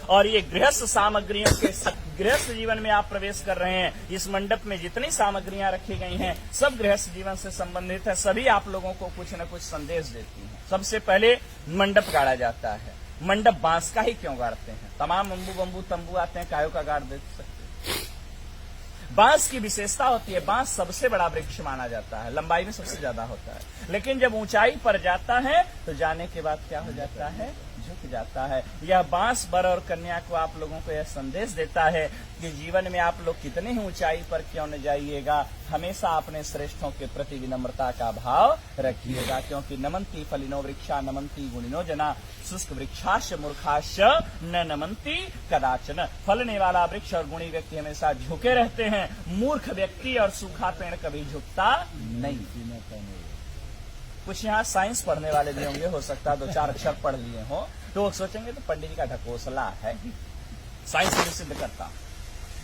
और ये गृहस्थ सामग्रियों के गृहस्थ जीवन में आप प्रवेश कर रहे हैं। इस मंडप में जितनी सामग्रियां रखी गई हैं सब गृहस्थ जीवन से संबंधित है, सभी आप लोगों को कुछ न कुछ संदेश देती हैं। सबसे पहले मंडप गाड़ा जाता है। मंडप बांस का ही क्यों गाड़ते हैं? तमाम अम्बू बम्बू तंबू आते हैं, कायों का गाड़ दे सकते हैं। बांस की विशेषता होती है, बांस सबसे बड़ा वृक्ष माना जाता है, लंबाई में सबसे ज्यादा होता है, लेकिन जब ऊंचाई पर जाता है तो जाने के बाद क्या हो जाता है? झुक जाता है। यह बांस वर और कन्या को आप लोगों को यह संदेश देता है कि जीवन में आप लोग कितने ही ऊंचाई पर क्यों न जाइएगा, हमेशा अपने श्रेष्ठों के प्रति विनम्रता का भाव रखिएगा, क्योंकि नमंती फलिनो वृक्षा नमंती गुणिनो जना शुष्क वृक्षाश मूर्खाश न नमंती कदाचन। फलने वाला वृक्ष और गुणी व्यक्ति हमेशा झुके रहते हैं, मूर्ख व्यक्ति और सूखा पेड़ कभी झुकता नहीं। कुछ यहाँ साइंस पढ़ने वाले भी होंगे, हो सकता है 2-4 अक्षर पढ़ लिए हो तो वो सोचेंगे तो पंडित जी का ढकोसला है। साइंस भी सिद्ध करता।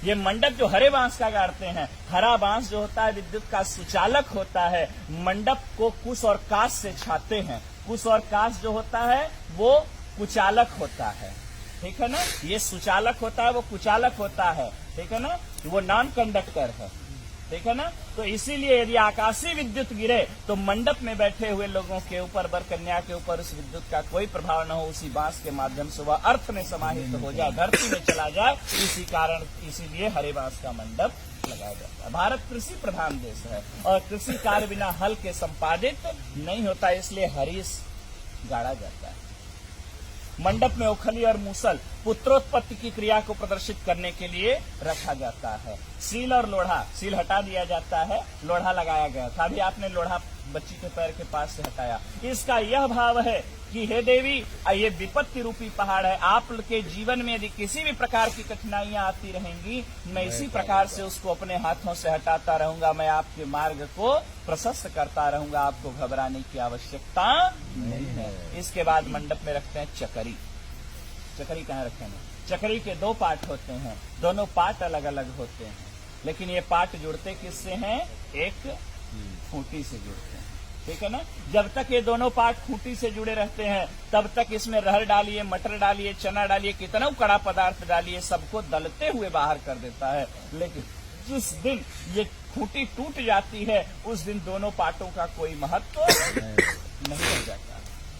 ये मंडप जो हरे बांस का गाड़ते हैं, हरा बांस जो होता है विद्युत का सुचालक होता है। मंडप को कुश और काश से छाते हैं। कुश और काश जो होता है वो कुचालक होता है, ठीक है ना। ये सुचालक होता है, वो कुचालक होता है, ठीक है ना। वो नॉन कंडक्टर है, ठीक है ना। तो इसीलिए यदि आकाशीय विद्युत गिरे तो मंडप में बैठे हुए लोगों के ऊपर, वर कन्या के ऊपर उस विद्युत का कोई प्रभाव न हो, उसी बांस के माध्यम से वह अर्थ में समाहित हो जाए, धरती में चला जाए। इसी कारण इसीलिए हरे बांस का मंडप लगाया जाता है। भारत कृषि प्रधान देश है और कृषि कार्य बिना हल के संपादित नहीं होता, इसलिए हरीश गाड़ा जाता है। मंडप में ओखली और मूसल पुत्रोत्पत्ति की क्रिया को प्रदर्शित करने के लिए रखा जाता है। सील और लोढ़ा, सील हटा दिया जाता है, लोढ़ा लगाया गया था। अभी आपने लोढ़ा बच्ची के पैर के पास से हटाया। इसका यह भाव है कि हे देवी, ये विपत्ति रूपी पहाड़ है, आपके जीवन में यदि किसी भी प्रकार की कठिनाइयां आती रहेंगी, मैं इसी प्रकार से उसको अपने हाथों से हटाता रहूंगा, मैं आपके मार्ग को प्रशस्त करता रहूंगा, आपको घबराने की आवश्यकता नहीं है। इसके बाद मंडप में रखते हैं चकरी। चकरी कहाँ रखेंगे? चकरी के 2 पार्ट होते हैं, दोनों पार्ट अलग अलग होते हैं, लेकिन ये पार्ट जुड़ते किससे हैं? एक खूंटी से जुड़ते हैं, ठीक है ना। जब तक ये दोनों पार्ट खूंटी से जुड़े रहते हैं तब तक इसमें रहर डालिए, मटर डालिए, चना डालिए, कितना कड़ा पदार्थ डालिए, सबको दलते हुए बाहर कर देता है। लेकिन जिस दिन ये खूंटी टूट जाती है उस दिन दोनों पार्टों का कोई महत्व नहीं रह जाता।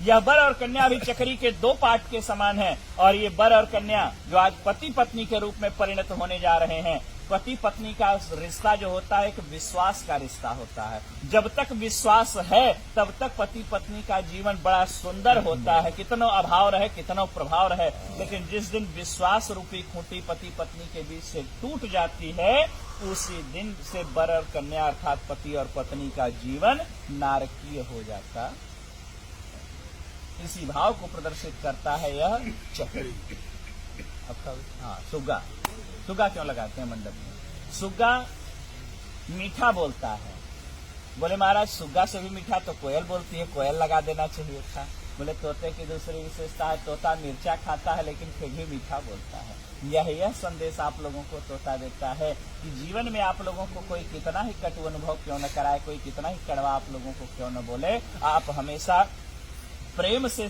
यह वर और कन्या भी चकरी के 2 पार्ट के समान है और ये वर और कन्या जो आज पति पत्नी के रूप में परिणत होने जा रहे हैं, पति पत्नी का रिश्ता जो होता है एक विश्वास का रिश्ता होता है। जब तक विश्वास है तब तक पति पत्नी का जीवन बड़ा सुंदर होता है, कितना अभाव रहे, कितना प्रभाव रहे। लेकिन जिस दिन विश्वास रूपी खूंटी पति पत्नी के बीच से टूट जाती है उसी दिन से वर और कन्या अर्थात पति और पत्नी का जीवन नारकीय हो जाता। इसी भाव को प्रदर्शित करता है यह चकरी। हाँ, सुग्गा। सुग्गा क्यों लगाते हैं मंडप में? सुग्गा मीठा बोलता है। बोले महाराज सुग्गा से भी मीठा तो कोयल बोलती है, कोयल लगा देना चाहिए था। बोले तोते की दूसरी विशेषता है, तोता मिर्चा खाता है लेकिन फिर भी मीठा बोलता है। यह संदेश आप लोगों को तोता देता है कि जीवन में आप लोगों को कोई कितना ही कटु अनुभव क्यों न कराए, कोई कितना ही कड़वा आप लोगों को क्यों न बोले, आप हमेशा प्रेम से